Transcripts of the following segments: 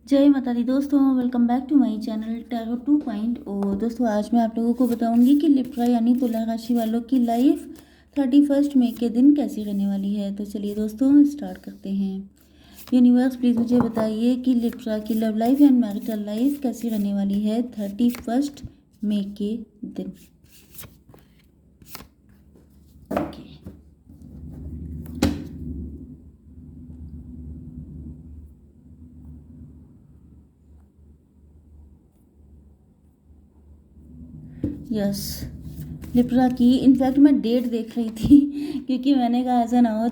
जय माता दी दोस्तों, welcome back to my channel tarot 2.0। दोस्तों आज मैं आप लोगों को बताऊंगी कि लिब्रा यानी तुला राशि वालों की लाइफ 31 मई के दिन कैसी रहने वाली है। तो चलिए दोस्तों स्टार्ट करते हैं। यूनिवर्स प्लीज़ मुझे बताइए कि लिब्रा की love life and marital life कैसी रहने वाली है 31 मई के दिन। ओके, यस, लिब्रा की इनफैक्ट मैं डेट देख रही थी क्योंकि मैंने कहा ऐसा ना हो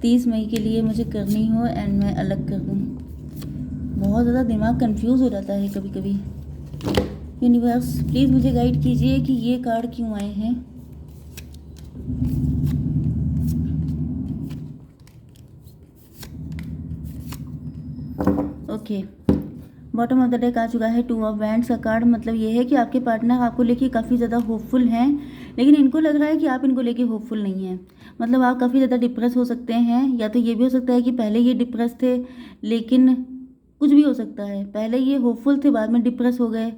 30 मई के लिए मुझे करनी हो एंड मैं अलग कर दूँ। बहुत ज़्यादा दिमाग कंफ्यूज हो जाता है कभी कभी। यूनिवर्स प्लीज़ मुझे गाइड कीजिए कि ये कार्ड क्यों आए हैं। Okay, bottom of the deck आ चुका है 2 ऑफ वैंड्स का कार्ड। मतलब ये है कि आपके पार्टनर आपको लेके काफ़ी ज़्यादा होपफुल हैं, लेकिन इनको लग रहा है कि आप इनको लेके होपफुल नहीं हैं। मतलब आप काफ़ी ज़्यादा डिप्रेस हो सकते हैं, या तो ये भी हो सकता है कि पहले ये डिप्रेस थे, लेकिन कुछ भी हो सकता है, पहले ये होपफुल थे बाद में डिप्रेस हो गए,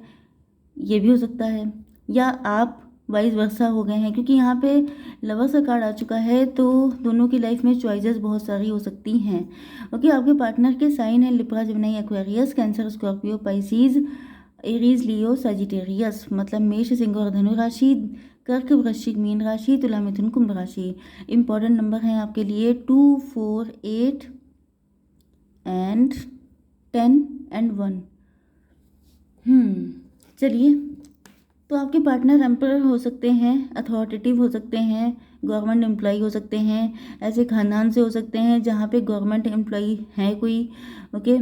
ये भी हो सकता है। या आप वाइस वर्सा हो गए हैं, क्योंकि यहाँ पे लवर्स का कार्ड आ चुका है। तो दोनों की लाइफ में चॉइसेस बहुत सारी हो सकती हैं। ओके, आपके पार्टनर के साइन है Libra, Gemini, Aquarius, Cancer, Scorpio, Pisces, Aries, Leo, Sagittarius. मतलब मेष, सिंह और धनु राशि, कर्क, वृश्चिक, मीन राशि, तुला, मिथुन, कुंभ राशि। इंपॉर्टेंट नंबर हैं आपके लिए 2, 4, 8 एंड 10 एंड 1। चलिए, तो आपके पार्टनर एम्परर हो सकते हैं, अथॉरिटेटिव हो सकते हैं, गवर्नमेंट एम्प्लॉई हो सकते हैं, ऐसे खानदान से हो सकते हैं जहाँ पे गवर्नमेंट एम्प्लॉई है कोई। ओके,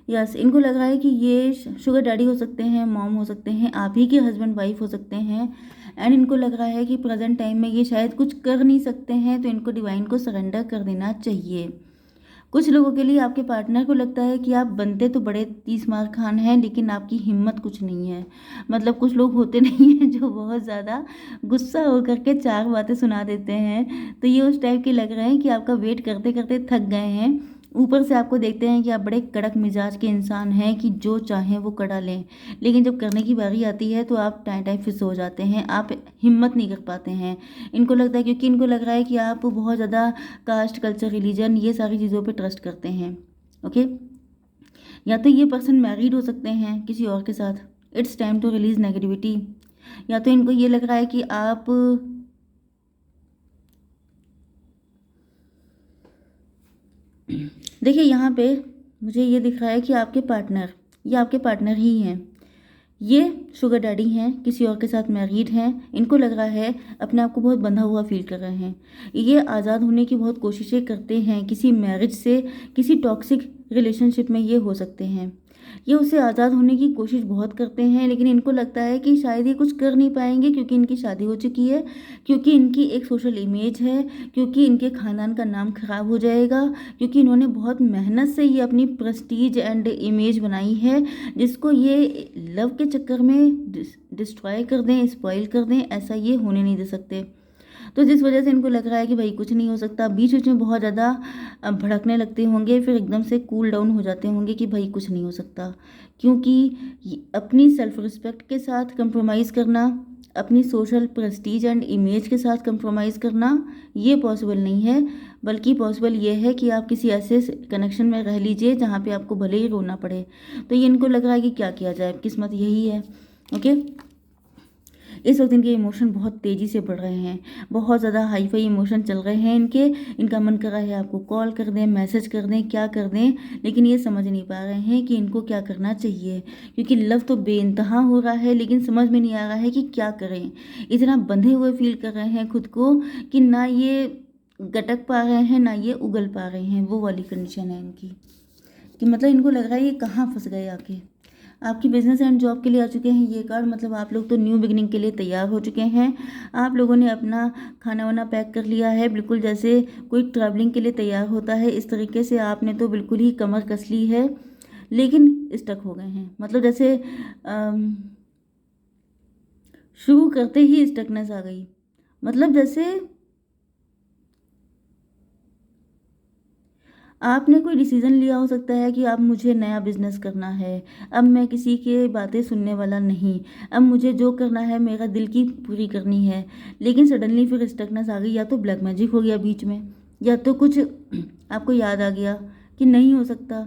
यस, इनको लग रहा है कि ये शुगर डैडी हो सकते हैं, मॉम हो सकते हैं, आप ही के हस्बैंड वाइफ हो सकते हैं। एंड इनको लग रहा है कि प्रेजेंट टाइम में ये शायद कुछ कर नहीं सकते हैं, तो इनको डिवाइन को सरेंडर कर देना चाहिए। कुछ लोगों के लिए आपके पार्टनर को लगता है कि आप बनते तो बड़े 30 मार खान हैं, लेकिन आपकी हिम्मत कुछ नहीं है। मतलब कुछ लोग होते नहीं हैं जो बहुत ज़्यादा गुस्सा होकर के 4 बातें सुना देते हैं। तो ये उस टाइप के लग रहे हैं कि आपका वेट करते करते थक गए हैं। ऊपर से आपको देखते हैं कि आप बड़े कड़क मिजाज के इंसान हैं कि जो चाहें वो करा लें, लेकिन जब करने की बारी आती है तो आप टाइम टाइम फिस हो जाते हैं, आप हिम्मत नहीं कर पाते हैं। इनको लगता है, क्योंकि इनको लग रहा है कि आप बहुत ज़्यादा कास्ट, कल्चर, रिलीजन, ये सारी चीज़ों पे ट्रस्ट करते हैं। ओके, या तो ये पर्सन मैरिड हो सकते हैं किसी और के साथ। It's time to release negativity. या तो इनको ये लग रहा है कि आप, देखिए यहाँ पे मुझे ये दिख रहा है कि आपके पार्टनर ही हैं। ये शुगर डैडी हैं, किसी और के साथ मैरिड हैं। इनको लग रहा है अपने आप को बहुत बंधा हुआ फील कर रहे हैं। ये आज़ाद होने की बहुत कोशिशें करते हैं किसी मैरिज से, किसी टॉक्सिक रिलेशनशिप में ये हो सकते हैं। ये उससे आज़ाद होने की कोशिश बहुत करते हैं, लेकिन इनको लगता है कि शायद ये कुछ कर नहीं पाएंगे, क्योंकि इनकी शादी हो चुकी है, क्योंकि इनकी एक सोशल इमेज है, क्योंकि इनके खानदान का नाम खराब हो जाएगा, क्योंकि इन्होंने बहुत मेहनत से ये अपनी प्रेस्टीज एंड इमेज बनाई है, जिसको ये लव के चक्कर में डिस्ट्रॉय कर दें, स्पॉइल कर दें। ऐसा ये होने नहीं दे सकते। तो जिस वजह से इनको लग रहा है कि भाई कुछ नहीं हो सकता। बीच बीच में बहुत ज़्यादा भड़कने लगते होंगे, फिर एकदम से कूल डाउन हो जाते होंगे कि भाई कुछ नहीं हो सकता। क्योंकि अपनी सेल्फ रिस्पेक्ट के साथ कंप्रोमाइज़ करना, अपनी सोशल प्रेस्टीज एंड इमेज के साथ कंप्रोमाइज़ करना ये पॉसिबल नहीं है। बल्कि पॉसिबल ये है कि आप किसी ऐसे कनेक्शन में रह लीजिए जहाँ पे आपको भले ही रोना पड़े। तो ये इनको लग रहा है कि क्या किया जाए, किस्मत यही है। ओके, इस वक्त इनके इमोशन बहुत तेज़ी से बढ़ रहे हैं, बहुत ज़्यादा हाई फाई इमोशन चल रहे हैं इनके। इनका मन कर रहा है आपको कॉल कर दें, मैसेज कर दें, क्या कर दें, लेकिन ये समझ नहीं पा रहे हैं कि इनको क्या करना चाहिए। क्योंकि लव तो बेइंतहा हो रहा है, लेकिन समझ में नहीं आ रहा है कि क्या करें। इतना बंधे हुए फील कर रहे हैं खुद को कि ना ये गटक पा रहे हैं, ना ये उगल पा रहे हैं। वो वाली कंडीशन है इनकी कि मतलब इनको लग रहा है ये कहाँ फंस गए आके। आपकी बिजनेस एंड जॉब के लिए आ चुके हैं ये कार्ड। मतलब आप लोग तो न्यू बिगनिंग के लिए तैयार हो चुके हैं। आप लोगों ने अपना खाना वाना पैक कर लिया है, बिल्कुल जैसे कोई ट्रैवलिंग के लिए तैयार होता है, इस तरीके से आपने तो बिल्कुल ही कमर कस ली है, लेकिन स्टक हो गए हैं। मतलब जैसे शुरू करते ही स्टकनेस आ गई। मतलब जैसे आपने कोई डिसीज़न लिया हो सकता है कि अब मुझे नया बिज़नेस करना है, अब मैं किसी की बातें सुनने वाला नहीं, अब मुझे जो करना है मेरा दिल की पूरी करनी है। लेकिन सडनली फिर स्टकनेस आ गई, या तो ब्लैक मैजिक हो गया बीच में, या तो कुछ आपको याद आ गया कि नहीं हो सकता।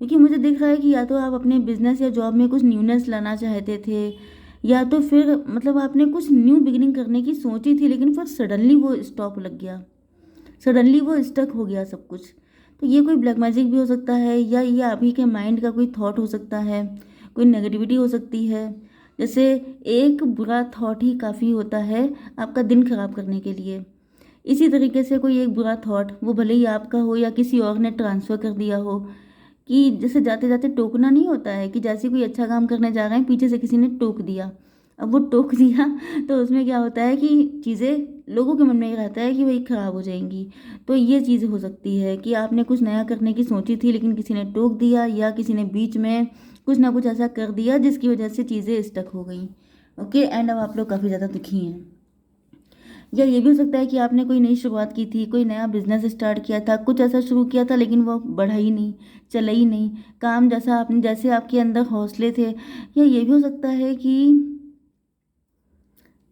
क्योंकि मुझे दिख रहा है कि या तो आप अपने बिज़नेस या जॉब में कुछ न्यूनेस लाना चाहते थे, या तो फिर मतलब आपने कुछ न्यू बिगिनिंग करने की सोची थी, लेकिन फिर सडनली वो स्टॉप लग गया, सडनली वो स्टक हो गया सब कुछ। तो ये कोई ब्लैक मैजिक भी हो सकता है, या ये आप ही के माइंड का कोई थॉट हो सकता है, कोई नेगेटिविटी हो सकती है। जैसे एक बुरा थॉट ही काफ़ी होता है आपका दिन खराब करने के लिए। इसी तरीके से कोई एक बुरा थॉट, वो भले ही आपका हो या किसी और ने ट्रांसफ़र कर दिया हो, कि जैसे जाते जाते टोकना नहीं होता है, कि जैसे कोई अच्छा काम करने जा रहे हैं, पीछे से किसी ने टोक दिया। अब वो टोक दिया तो उसमें क्या होता है कि चीज़ें लोगों के मन में ये रहता है कि वही ख़राब हो जाएंगी। तो ये चीज़ हो सकती है कि आपने कुछ नया करने की सोची थी, लेकिन किसी ने टोक दिया, या किसी ने बीच में कुछ ना कुछ ऐसा कर दिया जिसकी वजह से चीज़ें स्टक हो गई। ओके, एंड अब आप लोग काफ़ी ज़्यादा दुखी हैं। या ये भी हो सकता है कि आपने कोई नई शुरुआत की थी, कोई नया बिजनेस स्टार्ट किया था, कुछ ऐसा शुरू किया था, लेकिन वो बढ़ा ही नहीं, चला ही नहीं, काम जैसा आपने, जैसे आपके अंदर हौसले थे। या ये भी हो सकता है कि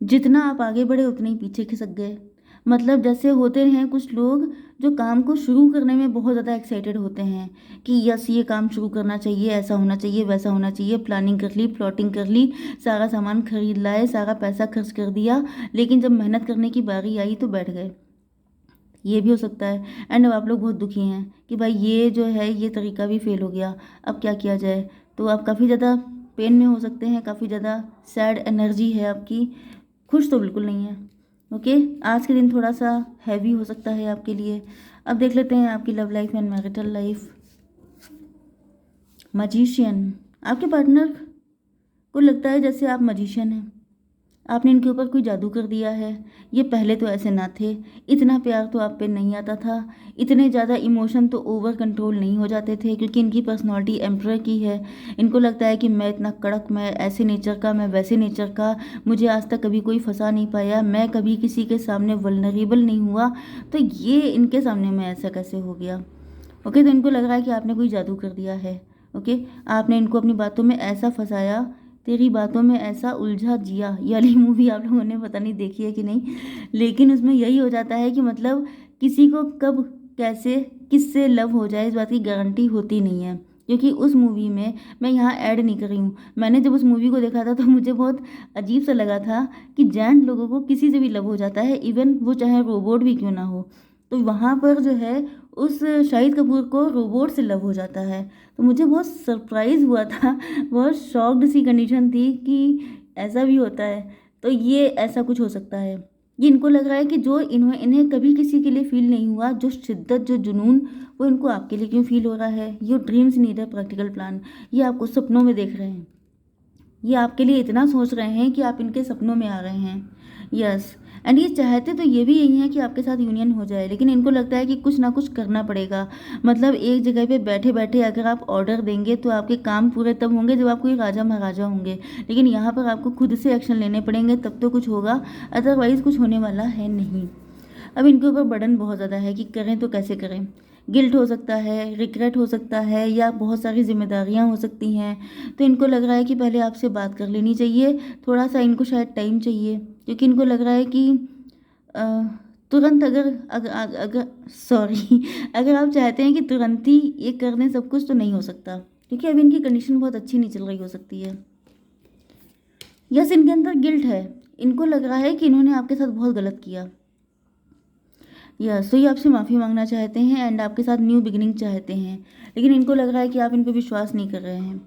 जितना आप आगे बढ़े उतने ही पीछे खिसक गए। मतलब जैसे होते हैं कुछ लोग जो काम को शुरू करने में बहुत ज़्यादा एक्साइटेड होते हैं कि यस ये काम शुरू करना चाहिए, ऐसा होना चाहिए, वैसा होना चाहिए, प्लानिंग कर ली, प्लॉटिंग कर ली, सारा सामान खरीद लाए, सारा पैसा खर्च कर दिया, लेकिन जब मेहनत करने की बारी आई तो बैठ गए। ये भी हो सकता है। एंड अब आप लोग बहुत दुखी हैं कि भाई ये जो है ये तरीका भी फेल हो गया, अब क्या किया जाए। तो आप काफ़ी ज़्यादा पेन में हो सकते हैं, काफ़ी ज़्यादा सैड एनर्जी है आपकी, खुश तो बिल्कुल नहीं है। ओके, आज के दिन थोड़ा सा हैवी हो सकता है आपके लिए। अब देख लेते हैं आपकी love life and marital life. Magician, आपके पार्टनर को लगता है जैसे आप मजिशियन हैं, आपने इनके ऊपर कोई जादू कर दिया है। ये पहले तो ऐसे ना थे, इतना प्यार तो आप पे नहीं आता था, इतने ज़्यादा इमोशन तो ओवर कंट्रोल नहीं हो जाते थे, क्योंकि इनकी पर्सनालिटी एम्परर की है। इनको लगता है कि मैं इतना कड़क, मैं ऐसे नेचर का, मैं वैसे नेचर का, मुझे आज तक कभी कोई फंसा नहीं पाया, मैं कभी किसी के सामने वल्नरेबल नहीं हुआ, तो ये इनके सामने मैं ऐसा कैसे हो गया। ओके, तो इनको लग रहा है कि आपने कोई जादू कर दिया है। ओके, आपने इनको अपनी बातों में ऐसा फंसाया, तेरी बातों में ऐसा उलझा जिया, ये वाली मूवी आप लोगों ने पता नहीं देखी है कि नहीं, लेकिन उसमें यही हो जाता है कि मतलब किसी को कब कैसे किससे लव हो जाए इस बात की गारंटी होती नहीं है। क्योंकि उस मूवी में, मैं यहाँ ऐड नहीं कर रही हूँ, मैंने जब उस मूवी को देखा था तो मुझे बहुत अजीब सा लगा था कि जेंट लोगों को किसी से भी लव हो जाता है, इवन वो चाहे रोबोट भी क्यों ना हो। तो वहाँ पर जो है उस शाहिद कपूर को रोबोट से लव हो जाता है। तो मुझे बहुत सरप्राइज़ हुआ था, बहुत शॉक्ड सी कंडीशन थी कि ऐसा भी होता है। तो ये ऐसा कुछ हो सकता है। ये इनको लग रहा है कि जो इन्हें कभी किसी के लिए फ़ील नहीं हुआ, जो शिद्दत, जो जुनून, वो इनको आपके लिए क्यों फ़ील हो रहा है। ये ड्रीम्स नीड है प्रैक्टिकल प्लान, ये आपको सपनों में देख रहे हैं, ये आपके लिए इतना सोच रहे हैं कि आप इनके सपनों में आ रहे हैं। यस, एंड ये चाहते तो ये भी यही है कि आपके साथ यूनियन हो जाए, लेकिन इनको लगता है कि कुछ ना कुछ करना पड़ेगा। मतलब एक जगह पे बैठे बैठे अगर आप ऑर्डर देंगे तो आपके काम पूरे तब होंगे जब आप कोई राजा महाराजा होंगे, लेकिन यहाँ पर आपको खुद से एक्शन लेने पड़ेंगे, तब तो कुछ होगा, अदरवाइज़ कुछ होने वाला है नहीं। अब इनके ऊपर बर्डन बहुत ज़्यादा है कि करें तो कैसे करें। गिल्ट हो सकता है, रिग्रेट हो सकता है, या बहुत सारी जिम्मेदारियां हो सकती हैं। तो इनको लग रहा है कि पहले आपसे बात कर लेनी चाहिए, थोड़ा सा इनको शायद टाइम चाहिए, क्योंकि इनको लग रहा है कि अ, तुरंत अगर अगर अगर सॉरी अगर आप चाहते हैं कि तुरंत ही ये कर दें सब कुछ, तो नहीं हो सकता, क्योंकि अभी इनकी कंडीशन बहुत अच्छी नहीं चल रही हो सकती है। यस, इनके अंदर गिल्ट है, इनको लग रहा है कि इन्होंने आपके साथ बहुत गलत किया। यस, तो ये आपसे माफ़ी मांगना चाहते हैं एंड आपके साथ न्यू बिगिनिंग चाहते हैं, लेकिन इनको लग रहा है कि आप इन पे विश्वास नहीं कर रहे हैं।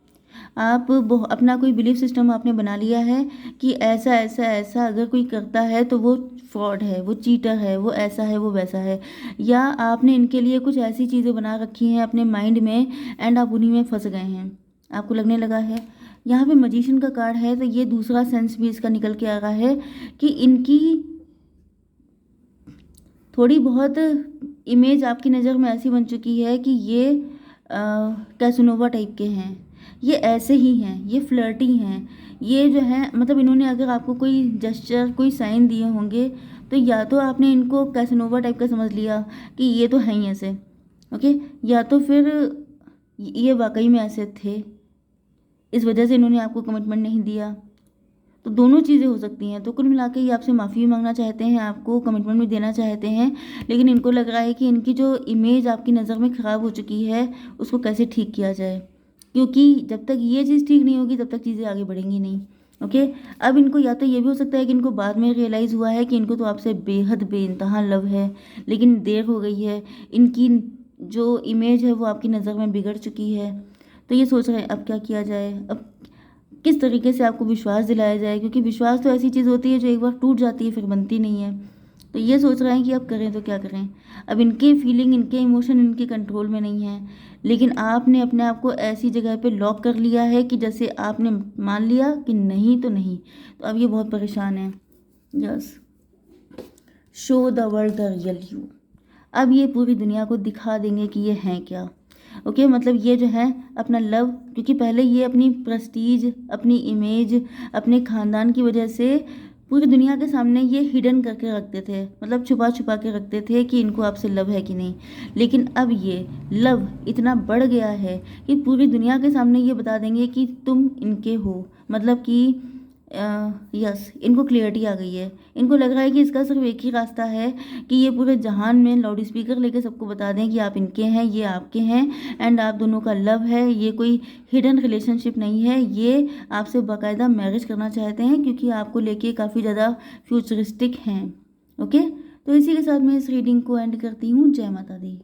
आप अपना कोई बिलीफ सिस्टम आपने बना लिया है कि ऐसा ऐसा ऐसा अगर कोई करता है तो वो फ्रॉड है, वो चीटर है, वो ऐसा है, वो वैसा है, या आपने इनके लिए कुछ ऐसी चीज़ें बना रखी हैं अपने माइंड में एंड आप उन्हीं में फंस गए हैं, आपको लगने लगा है। यहाँ पे मजिशियन का कार्ड है, तो ये दूसरा सेंस भी इसका निकल के आ रहा है कि इनकी थोड़ी बहुत इमेज आपकी नज़र में ऐसी बन चुकी है कि ये कैसनोवा टाइप के हैं, ये ऐसे ही हैं, ये फ्लर्टी हैं, ये जो है मतलब इन्होंने अगर आपको कोई जेस्चर, कोई साइन दिए होंगे, तो या तो आपने इनको कैसनोवा टाइप का समझ लिया कि ये तो हैं ही ऐसे, ओके, या तो फिर ये वाकई में ऐसे थे, इस वजह से इन्होंने आपको कमिटमेंट नहीं दिया। तो दोनों चीज़ें हो सकती हैं। तो कुल मिला के ये आपसे माफ़ी भी मांगना चाहते हैं, आपको कमिटमेंट भी देना चाहते हैं, लेकिन इनको लग रहा है कि इनकी जो इमेज आपकी नज़र में ख़राब हो चुकी है, उसको कैसे ठीक किया जाए, क्योंकि जब तक ये चीज़ ठीक नहीं होगी तब तक चीज़ें आगे बढ़ेंगी नहीं। ओके, अब इनको या तो ये भी हो सकता है कि इनको बाद में रियलाइज़ हुआ है कि इनको तो आपसे बेहद बेइंतहा लव है, लेकिन देर हो गई है, इनकी जो इमेज है वो आपकी नज़र में बिगड़ चुकी है। तो ये सोच रहे हैं अब क्या किया जाए, अब किस तरीके से आपको विश्वास दिलाया जाए, क्योंकि विश्वास तो ऐसी चीज़ होती है जो एक बार टूट जाती है फिर बनती नहीं है। तो ये सोच रहे हैं कि अब करें तो क्या करें। अब इनके फीलिंग, इनके इमोशन इनके कंट्रोल में नहीं है, लेकिन आपने अपने आप को ऐसी जगह पे लॉक कर लिया है कि जैसे आपने मान लिया कि नहीं तो नहीं। तो अब ये बहुत परेशान है। Yes, show the world the real you. अब ये पूरी दुनिया को दिखा देंगे कि ये हैं क्या। ओके, मतलब ये जो है अपना लव, क्योंकि पहले ये अपनी प्रेस्टीज, अपनी इमेज, अपने ख़ानदान की वजह से पूरी दुनिया के सामने ये हिडन करके रखते थे, मतलब छुपा छुपा के रखते थे कि इनको आपसे लव है कि नहीं। लेकिन अब ये लव इतना बढ़ गया है कि पूरी दुनिया के सामने ये बता देंगे कि तुम इनके हो, मतलब कि यस, इनको क्लियरिटी आ गई है। इनको लग रहा है कि इसका सिर्फ एक ही रास्ता है कि ये पूरे जहान में लाउड स्पीकर लेके सबको बता दें कि आप इनके हैं, ये आपके हैं, एंड आप दोनों का लव है, ये कोई हिडन रिलेशनशिप नहीं है, ये आपसे बाकायदा मैरिज करना चाहते हैं क्योंकि आपको लेके काफ़ी ज़्यादा फ्यूचरिस्टिक हैं। ओके, तो इसी के साथ मैं इस रीडिंग को एंड करती हूँ। जय माता दी।